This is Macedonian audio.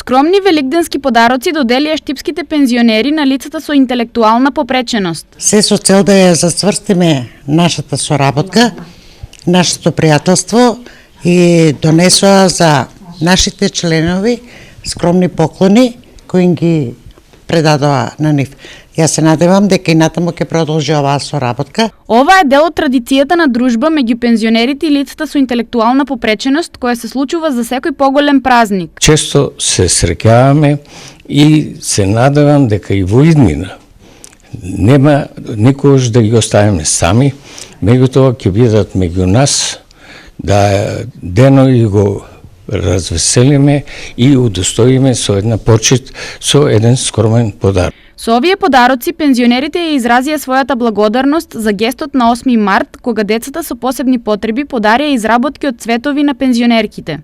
Скромни великденски подароци доделија штипските пензионери на лицата со интелектуална попреченост. Се со цел да ја зацврстиме нашата соработка, нашето пријателство и донесоа за нашите членови скромни поклони кои ги предадоа на нив. Јас се надевам дека и натаму ќе продолжи оваа соработка. Ова е дел од традицијата на дружба меѓу пензионерите и лицата со интелектуална попреченост, која се случува за секој поголем празник. Често се среќаваме и се надевам дека и во иднина нема никогаш да ги оставиме сами, меѓутоа ќе бидат меѓу нас да денови го развеселиме и удостоиме со една почит, со еден скромен подарок. Со овие подароци пензионерите ја изразија својата благодарност за гестот на 8 март, кога децата со посебни потреби подарија изработки од цветови на пензионерките.